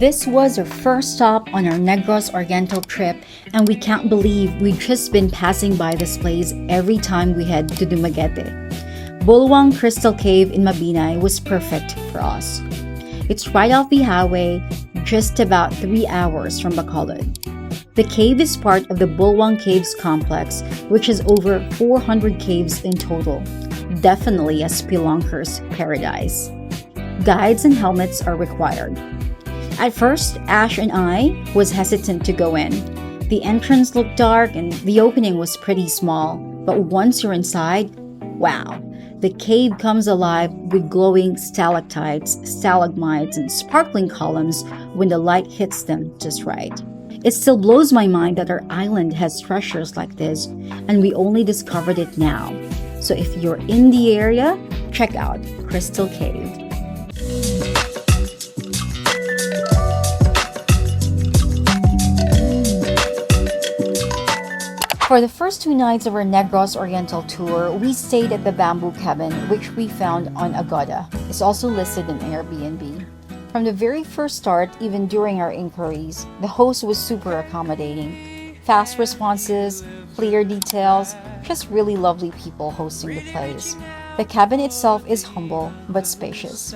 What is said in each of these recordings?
This was our first stop on our Negros Oriental trip, and we can't believe we'd just been passing by this place every time we head to Dumaguete. Bulwang Crystal Cave in Mabinay was perfect for us. It's right off the highway, just about 3 hours from Bacolod. The cave is part of the Bulwang Caves complex, which has over 400 caves in total. Definitely a spelunker's paradise. Guides and helmets are required. At first, Ash and I was hesitant to go in. The entrance looked dark and the opening was pretty small, but once you're inside, wow! The cave comes alive with glowing stalactites, stalagmites, and sparkling columns when the light hits them just right. It still blows my mind that our island has treasures like this, and we only discovered it now. So if you're in the area, check out Crystal Cave. For the first 2 nights of our Negros Oriental tour, we stayed at the bamboo cabin, which we found on Agoda. It's also listed in Airbnb. From the very first start, even during our inquiries, the host was super accommodating. Fast responses, clear details, just really lovely people hosting the place. The cabin itself is humble but spacious.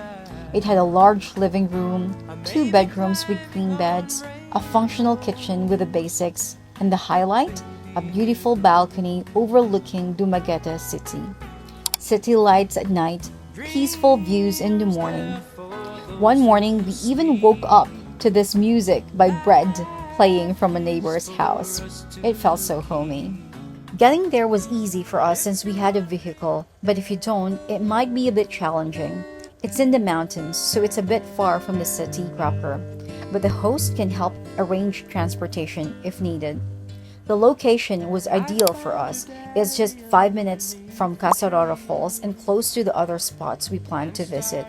It had a large living room, 2 bedrooms with queen beds, a functional kitchen with the basics, and the highlight, a beautiful balcony overlooking Dumaguete City. City lights at night, peaceful views in the morning. One morning, we even woke up to this music by Bread playing from a neighbor's house. It felt so homey. Getting there was easy for us since we had a vehicle, but if you don't, it might be a bit challenging. It's in the mountains, so it's a bit far from the city proper, but the host can help arrange transportation if needed. The location was ideal for us. It's just 5 minutes from Casaroro Falls and close to the other spots we planned to visit.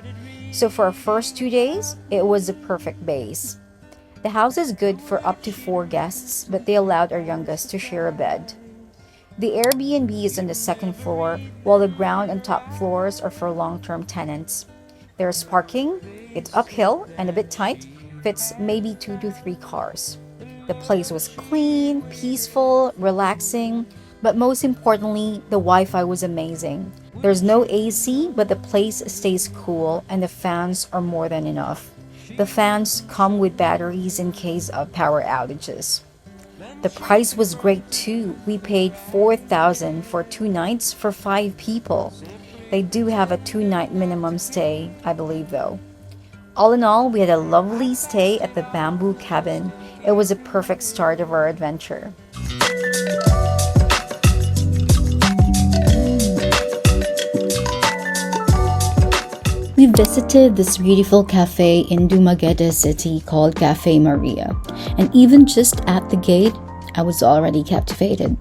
So for our first 2 days, it was a perfect base. The house is good for up to 4 guests, but they allowed our youngest to share a bed. The Airbnb is on the 2nd floor, while the ground and top floors are for long-term tenants. There's parking, it's uphill and a bit tight, fits maybe 2 to 3 cars. The place was clean, peaceful, relaxing, but most importantly, the Wi-Fi was amazing. There's no AC, but the place stays cool and the fans are more than enough. The fans come with batteries in case of power outages. The price was great too. We paid $4,000 for 2 nights for 5 people. They do have a 2-night minimum stay, I believe though. All in all, we had a lovely stay at the bamboo cabin. It was a perfect start of our adventure. We visited this beautiful cafe in Dumaguete City called Cafe Maria, and even just at the gate, I was already captivated.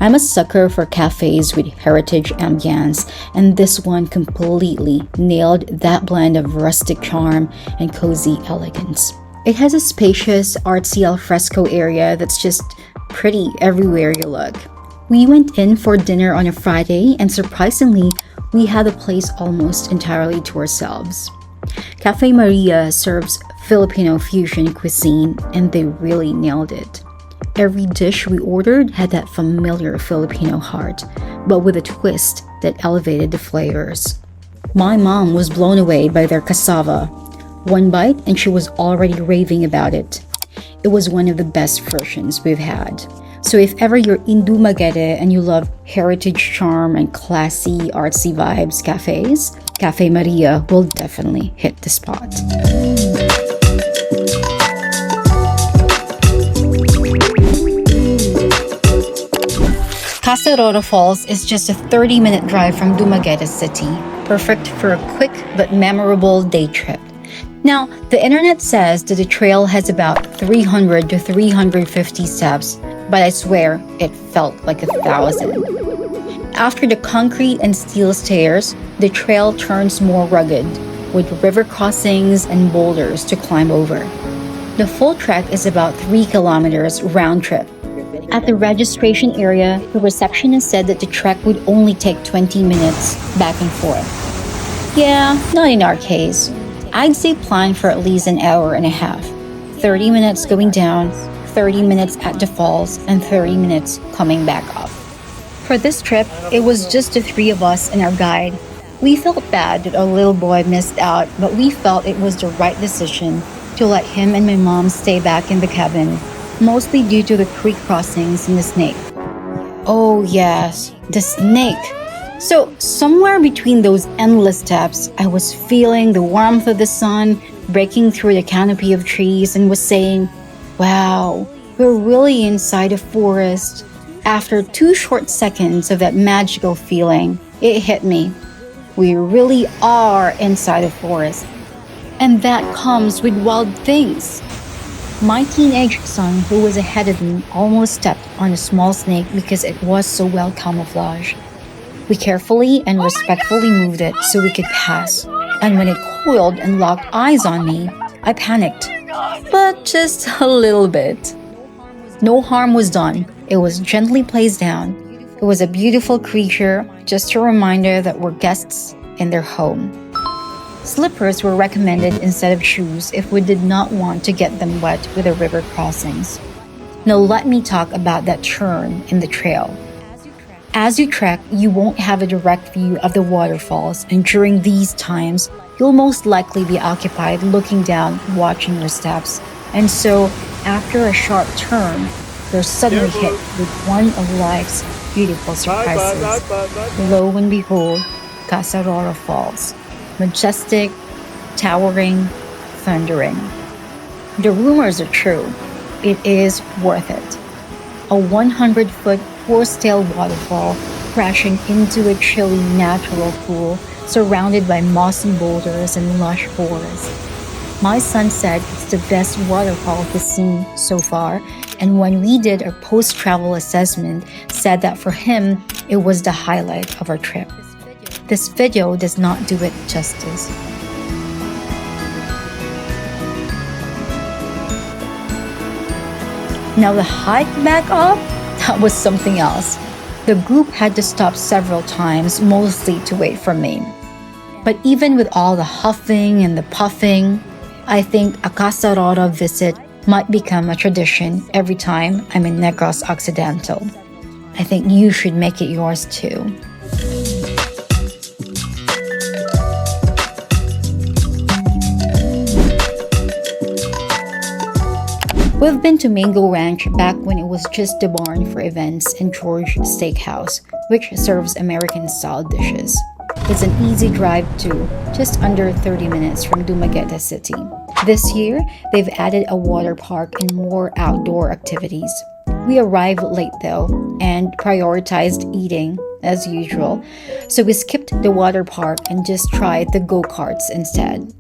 I'm a sucker for cafes with heritage ambience, and this one completely nailed that blend of rustic charm and cozy elegance. It has a spacious, artsy alfresco area that's just pretty everywhere you look. We went in for dinner on a Friday, and surprisingly, we had the place almost entirely to ourselves. Cafe Maria serves Filipino fusion cuisine, and they really nailed it. Every dish we ordered had that familiar Filipino heart, but with a twist that elevated the flavors. My mom was blown away by their cassava. 1 bite and she was already raving about it. It was one of the best versions we've had. So if ever you're in Dumaguete and you love heritage charm and classy, artsy vibes cafes, Cafe Maria will definitely hit the spot. Casaroro Falls is just a 30-minute drive from Dumaguete City, perfect for a quick but memorable day trip. Now, the internet says that the trail has about 300 to 350 steps, but I swear it felt like 1,000. After the concrete and steel stairs, the trail turns more rugged, with river crossings and boulders to climb over. The full trek is about 3 kilometers round trip. At the registration area, the receptionist said that the trek would only take 20 minutes back and forth. Yeah, not in our case. I'd say plan for at least an hour and a half. 30 minutes going down, 30 minutes at the falls, and 30 minutes coming back up. For this trip, it was just the three of us and our guide. We felt bad that our little boy missed out, but we felt it was the right decision to let him and my mom stay back in the cabin, mostly due to the creek crossings and the snake. Oh yes, the snake. So somewhere between those endless steps, I was feeling the warmth of the sun breaking through the canopy of trees and was saying, wow, we're really inside a forest. After 2 short seconds of that magical feeling, it hit me. We really are inside a forest. And that comes with wild things. My teenage son, who was ahead of me, almost stepped on a small snake because it was so well camouflaged. We carefully and respectfully moved it so we could pass. And when it coiled and locked eyes on me, I panicked. But just a little bit. No harm was done. It was gently placed down. It was a beautiful creature, just a reminder that we're guests in their home. Slippers were recommended instead of shoes if we did not want to get them wet with the river crossings. Now let me talk about that turn in the trail. As you trek, you won't have a direct view of the waterfalls, and during these times, you'll most likely be occupied looking down, watching your steps. And so, after a sharp turn, you're suddenly hit with one of life's beautiful surprises. Lo and behold, Casaroro Falls. Majestic, towering, thundering. The rumors are true. It is worth it. A 100-foot horse-tailed waterfall crashing into a chilly natural pool surrounded by mossy boulders and lush forest. My son said it's the best waterfall he's seen so far, and when we did our post-travel assessment, said that for him, it was the highlight of our trip. This video does not do it justice. Now the hike back up, that was something else. The group had to stop several times, mostly to wait for me. But even with all the huffing and the puffing, I think a Casaroro visit might become a tradition every time I'm in Negros Occidental. I think you should make it yours too. We've been to Mango Ranch back when it was just the barn for events and George Steakhouse, which serves American-style dishes. It's an easy drive too, just under 30 minutes from Dumaguete City. This year, they've added a water park and more outdoor activities. We arrived late though, and prioritized eating, as usual, so we skipped the water park and just tried the go-karts instead.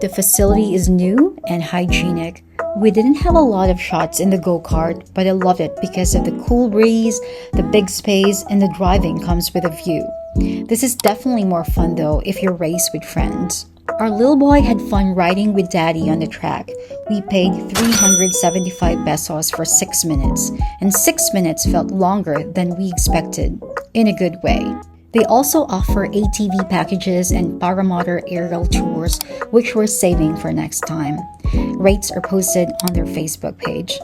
The facility is new and hygienic. We didn't have a lot of shots in the go-kart, but I loved it because of the cool breeze, the big space, and the driving comes with a view. This is definitely more fun though if you race with friends. Our little boy had fun riding with daddy on the track. We paid 375 pesos for 6 minutes, and 6 minutes felt longer than we expected, in a good way. They also offer ATV packages and paramotor aerial tours, which we're saving for next time. Rates are posted on their Facebook page.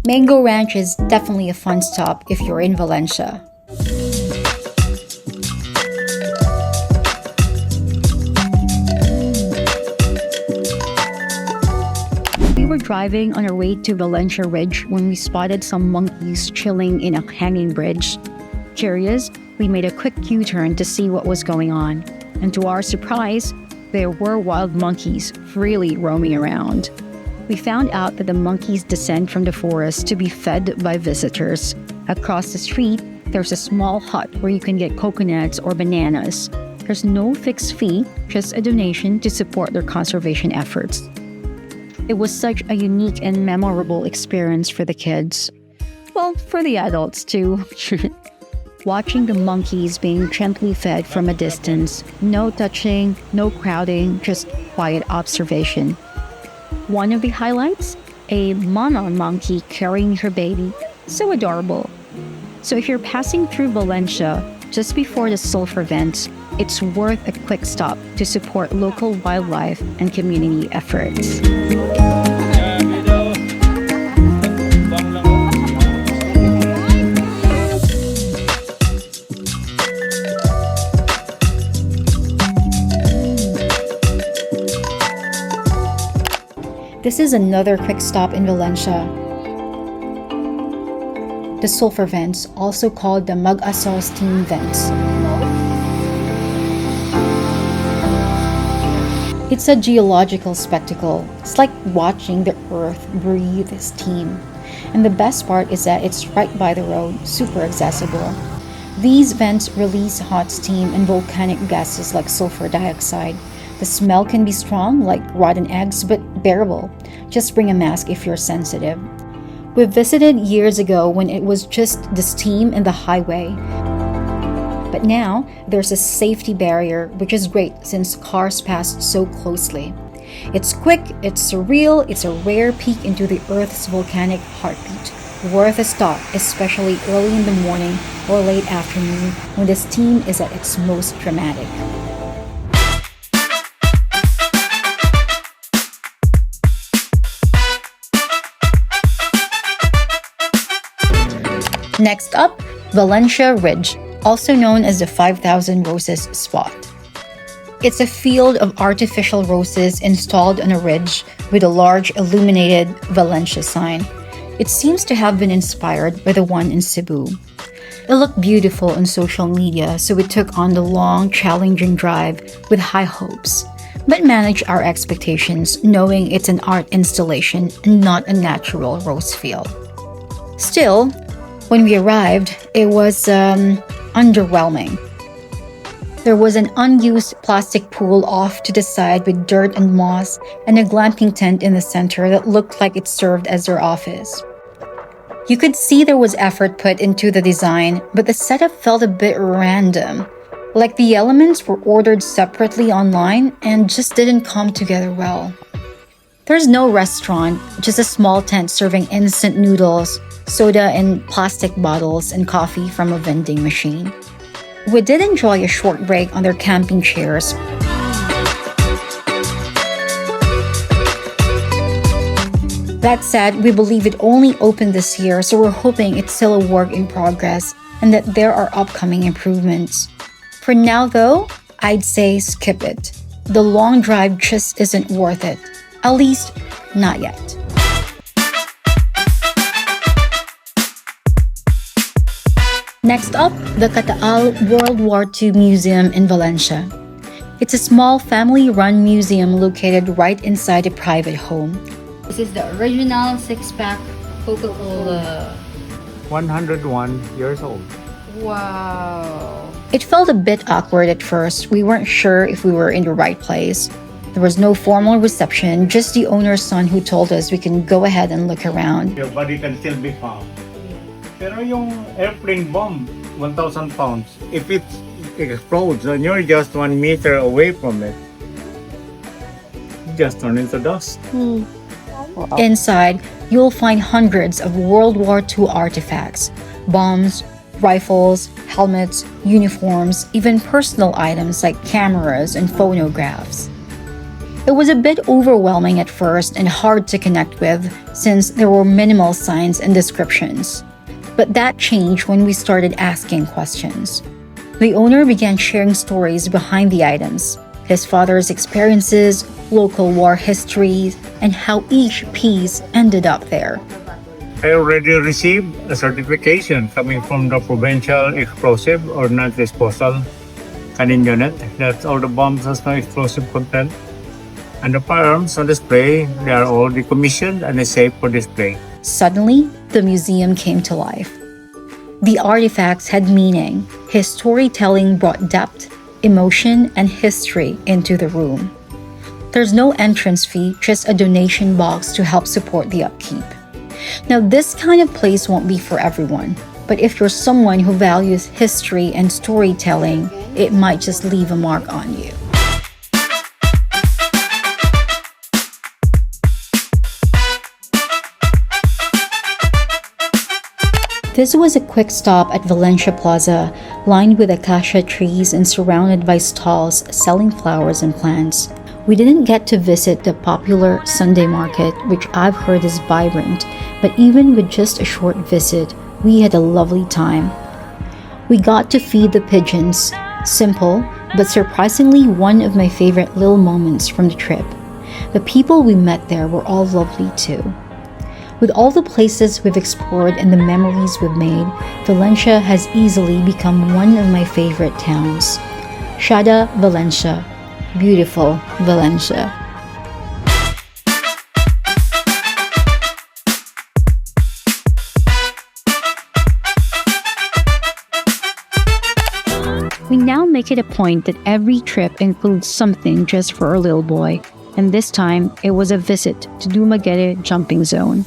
Mango Ranch is definitely a fun stop if you're in Valencia. We were driving on our way to Valencia Ridge when we spotted some monkeys chilling in a hanging bridge. Curious, we made a quick U-turn to see what was going on, and to our surprise, there were wild monkeys freely roaming around. We found out that the monkeys descend from the forest to be fed by visitors. Across the street, there's a small hut where you can get coconuts or bananas. There's no fixed fee, just a donation to support their conservation efforts. It was such a unique and memorable experience for the kids. Well, for the adults too. Watching the monkeys being gently fed from a distance. No touching, no crowding, just quiet observation. One of the highlights? A mama monkey carrying her baby. So adorable. So if you're passing through Valencia just before the Sulfur Vents, it's worth a quick stop to support local wildlife and community efforts. This is another quick stop in Valencia. The Sulfur Vents, also called the Mag-asaw steam vents. It's a geological spectacle. It's like watching the earth breathe steam. And the best part is that it's right by the road, super accessible. These vents release hot steam and volcanic gases like sulfur dioxide. The smell can be strong, like rotten eggs, but bearable. Just bring a mask if you're sensitive. We visited years ago when it was just the steam and the highway. But now, there's a safety barrier, which is great since cars pass so closely. It's quick, it's surreal, it's a rare peek into the Earth's volcanic heartbeat. Worth a stop, especially early in the morning or late afternoon when the steam is at its most dramatic. Next up, Valencia Ridge, also known as the 5,000 Roses Spot. It's a field of artificial roses installed on a ridge with a large illuminated Valencia sign. It seems to have been inspired by the one in Cebu. It looked beautiful on social media, so we took on the long, challenging drive with high hopes, but managed our expectations knowing it's an art installation and not a natural rose field. Still, when we arrived, it was underwhelming. There was an unused plastic pool off to the side with dirt and moss and a glamping tent in the center that looked like it served as their office. You could see there was effort put into the design, but the setup felt a bit random. Like the elements were ordered separately online and just didn't come together well. There's no restaurant, just a small tent serving instant noodles, soda in plastic bottles, and coffee from a vending machine. We did enjoy a short break on their camping chairs. That said, we believe it only opened this year, so we're hoping it's still a work in progress and that there are upcoming improvements. For now though, I'd say skip it. The long drive just isn't worth it. At least, not yet. Next up, the Cata-al World War II Museum in Valencia. It's a small family-run museum located right inside a private home. This is the original six-pack Coca-Cola. 101 years old. Wow. It felt a bit awkward at first. We weren't sure if we were in the right place. There was no formal reception, just the owner's son who told us we can go ahead and look around. Your body can still be found. Pero yung airplane bomb, 1,000 pounds, if it explodes and you're just 1 meter away from it, it just turn into dust. Wow. Inside, you'll find hundreds of World War II artifacts, bombs, rifles, helmets, uniforms, even personal items like cameras and phonographs. It was a bit overwhelming at first and hard to connect with since there were minimal signs and descriptions. But that changed when we started asking questions. The owner began sharing stories behind the items, his father's experiences, local war history, and how each piece ended up there. I already received a certification coming from the Provincial Explosive Ordnance Disposal Canin Unit that all the bombs has no explosive content. And the firearms on display, they are all decommissioned and is safe for display. Suddenly, the museum came to life. The artifacts had meaning. His storytelling brought depth, emotion, and history into the room. There's no entrance fee, just a donation box to help support the upkeep. Now, this kind of place won't be for everyone, but if you're someone who values history and storytelling, it might just leave a mark on you. This was a quick stop at Valencia Plaza, lined with acacia trees and surrounded by stalls selling flowers and plants. We didn't get to visit the popular Sunday market, which I've heard is vibrant, but even with just a short visit, we had a lovely time. We got to feed the pigeons. Simple, but surprisingly one of my favorite little moments from the trip. The people we met there were all lovely too. With all the places we've explored and the memories we've made, Valencia has easily become one of my favorite towns. Shada Valencia. Beautiful Valencia. We now make it a point that every trip includes something just for our little boy, and this time it was a visit to Dumaguete Jumping Zone.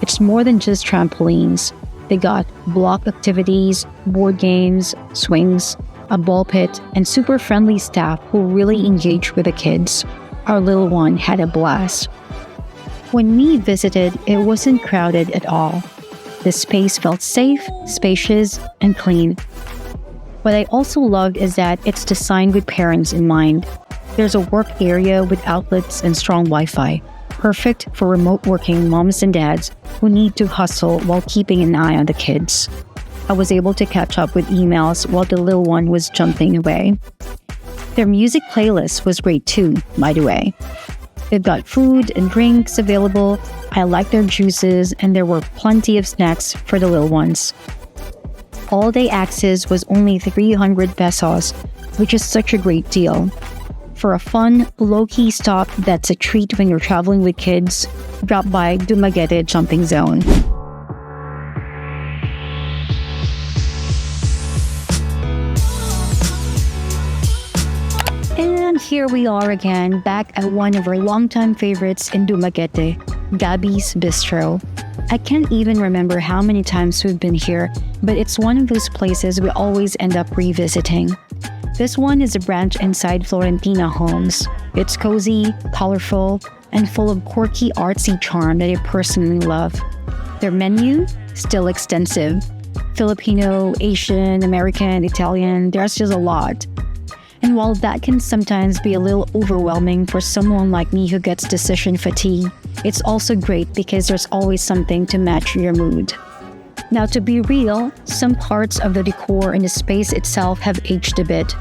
It's more than just trampolines. They got block activities, board games, swings, a ball pit, and super friendly staff who really engage with the kids. Our little one had a blast. When we visited, it wasn't crowded at all. The space felt safe, spacious, and clean. What I also loved is that it's designed with parents in mind. There's a work area with outlets and strong Wi-Fi, perfect for remote working moms and dads who need to hustle while keeping an eye on the kids. I was able to catch up with emails while the little one was jumping away. Their music playlist was great too, by the way. They've got food and drinks available. I liked their juices, and there were plenty of snacks for the little ones. All-day access was only 300 pesos, which is such a great deal. For a fun, low-key stop that's a treat when you're traveling with kids, drop by Dumaguete Jumping Zone. And here we are again, back at one of our longtime favorites in Dumaguete, Gabby's Bistro. I can't even remember how many times we've been here, but it's one of those places we always end up revisiting. This one is a branch inside Florentina Homes. It's cozy, colorful, and full of quirky artsy charm that I personally love. Their menu? Still extensive. Filipino, Asian, American, Italian, there's just a lot. And while that can sometimes be a little overwhelming for someone like me who gets decision fatigue, it's also great because there's always something to match your mood. Now, to be real, some parts of the decor and the space itself have aged a bit,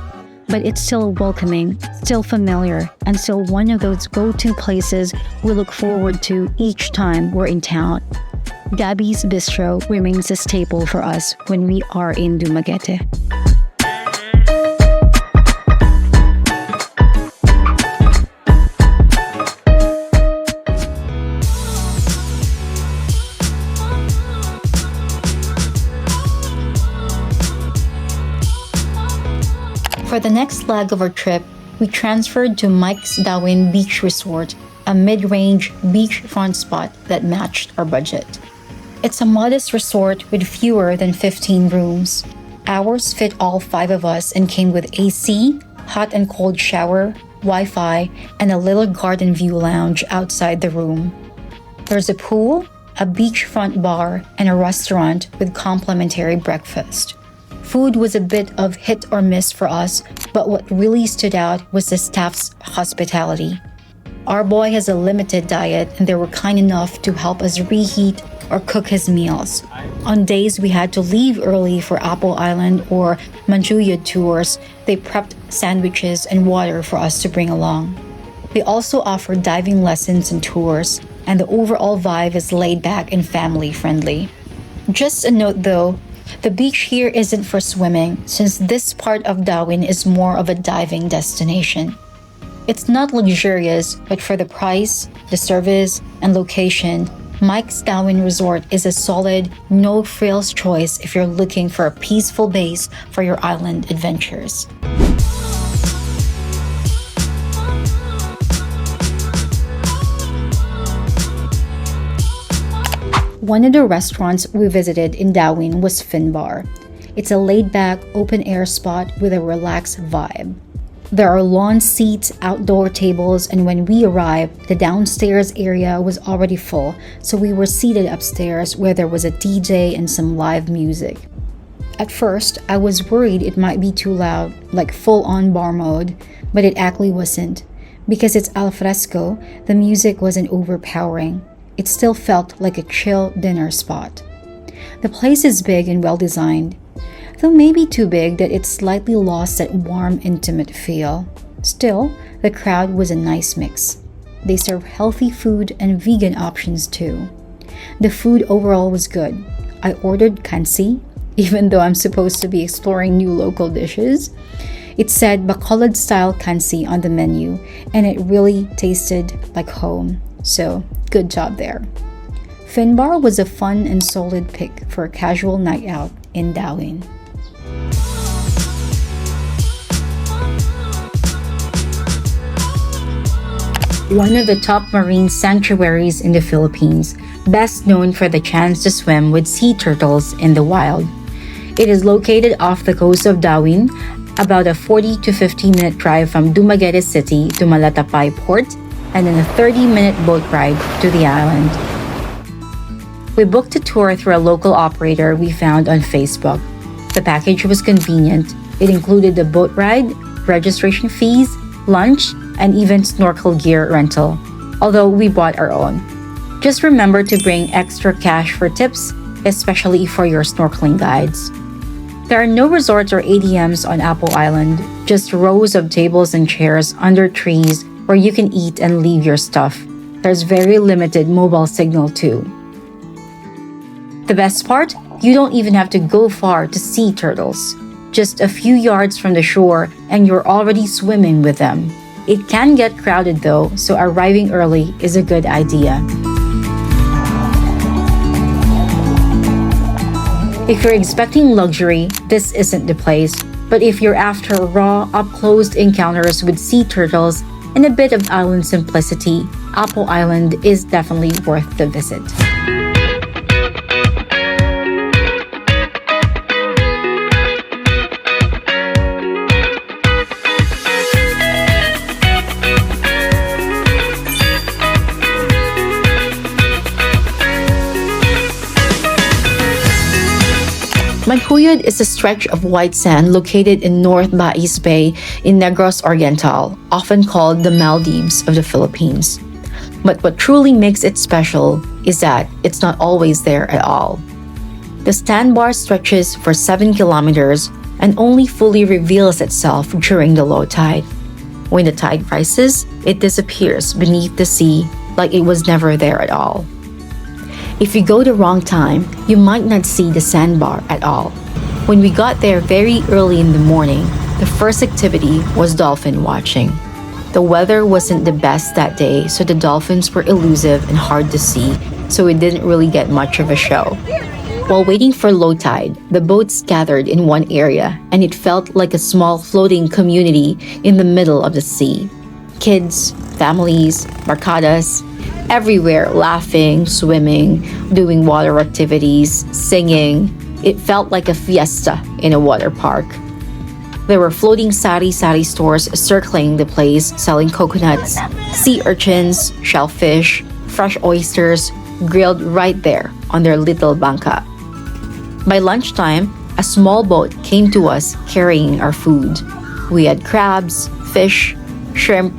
but it's still welcoming, still familiar, and still one of those go-to places we look forward to each time we're in town. Gabby's Bistro remains a staple for us when we are in Dumaguete. For the next leg of our trip, we transferred to Mike's Dauin Beach Resort, a mid-range beachfront spot that matched our budget. It's a modest resort with fewer than 15 rooms. Ours fit all 5 of us and came with AC, hot and cold shower, Wi-Fi, and a little garden view lounge outside the room. There's a pool, a beachfront bar, and a restaurant with complimentary breakfast. Food was a bit of hit or miss for us, but what really stood out was the staff's hospitality. Our boy has a limited diet, and they were kind enough to help us reheat or cook his meals. On days we had to leave early for Apo Island or Manjuyod tours, they prepped sandwiches and water for us to bring along. They also offered diving lessons and tours, and the overall vibe is laid back and family friendly. Just a note though, the beach here isn't for swimming, since this part of Dauin is more of a diving destination. It's not luxurious, but for the price, the service, and location, Mike's Dauin Resort is a solid, no-frills choice if you're looking for a peaceful base for your island adventures. One of the restaurants we visited in Dauin was FinBar. It's a laid-back, open-air spot with a relaxed vibe. There are lawn seats, outdoor tables, and when we arrived, the downstairs area was already full, so we were seated upstairs where there was a DJ and some live music. At first, I was worried it might be too loud, like full-on bar mode, but it actually wasn't. Because it's al fresco, the music wasn't overpowering. It still felt like a chill dinner spot. The place is big and well-designed, though maybe too big that it slightly lost that warm, intimate feel. Still, the crowd was a nice mix. They serve healthy food and vegan options too. The food overall was good. I ordered kansi, even though I'm supposed to be exploring new local dishes. It said Bacolod-style kansi on the menu, and it really tasted like home. So, good job there. FinBar was a fun and solid pick for a casual night out in Dauin. One of the top marine sanctuaries in the Philippines, best known for the chance to swim with sea turtles in the wild. It is located off the coast of Dauin, about a 40 to 50-minute drive from Dumaguete City to Malatapay Port, and then a 30-minute boat ride to the island. We booked a tour through a local operator we found on Facebook. The package was convenient. It included the boat ride, registration fees, lunch, and even snorkel gear rental, although we bought our own. Just remember to bring extra cash for tips, especially for your snorkeling guides. There are no resorts or ATMs on Apo Island, just rows of tables and chairs under trees where you can eat and leave your stuff. There's very limited mobile signal too. The best part? You don't even have to go far to see turtles. Just a few yards from the shore and you're already swimming with them. It can get crowded though, so arriving early is a good idea. If you're expecting luxury, this isn't the place. But if you're after raw, up-close encounters with sea turtles and a bit of island simplicity, Apo Island is definitely worth the visit. Manjuyod is a stretch of white sand located in North Baez Bay in Negros Oriental, often called the Maldives of the Philippines. But what truly makes it special is that it's not always there at all. The Sandbar stretches for 7 kilometers and only fully reveals itself during the low tide. When the tide rises, it disappears beneath the sea like it was never there at all. If you go the wrong time, you might not see the sandbar at all. When we got there very early in the morning, the first activity was dolphin watching. The weather wasn't the best that day, so the dolphins were elusive and hard to see, so we didn't really get much of a show. While waiting for low tide, the boats gathered in one area, and it felt like a small floating community in the middle of the sea. Kids, families, barcadas, everywhere laughing, swimming, doing water activities, singing. It felt like a fiesta in a water park. There were floating sari-sari stores circling the place selling coconuts, sea urchins, shellfish, fresh oysters, grilled right there on their little bangka. By lunchtime, a small boat came to us carrying our food. We had crabs, fish, shrimp,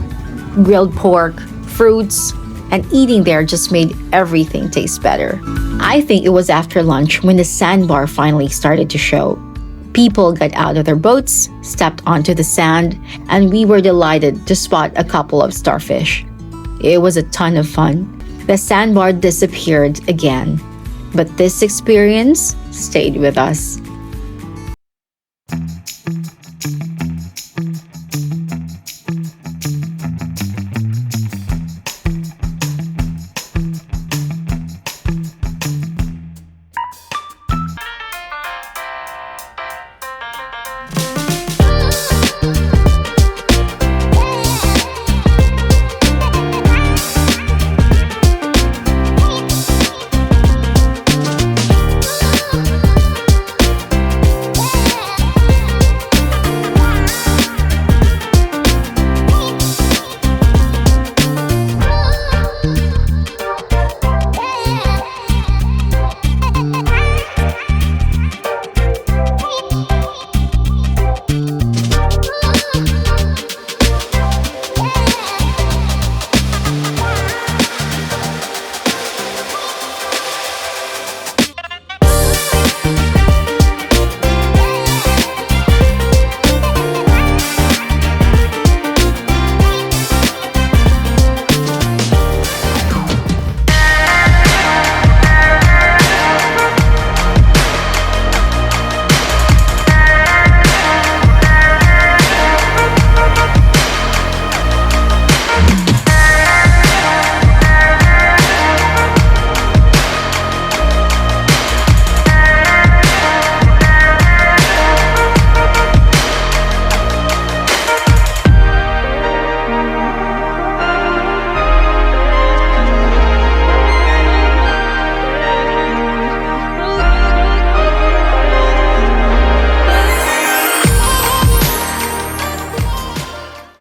grilled pork, fruits, and eating there just made everything taste better. I think it was after lunch when the sandbar finally started to show. People got out of their boats, stepped onto the sand, and we were delighted to spot a couple of starfish. It was a ton of fun. The sandbar disappeared again, but this experience stayed with us.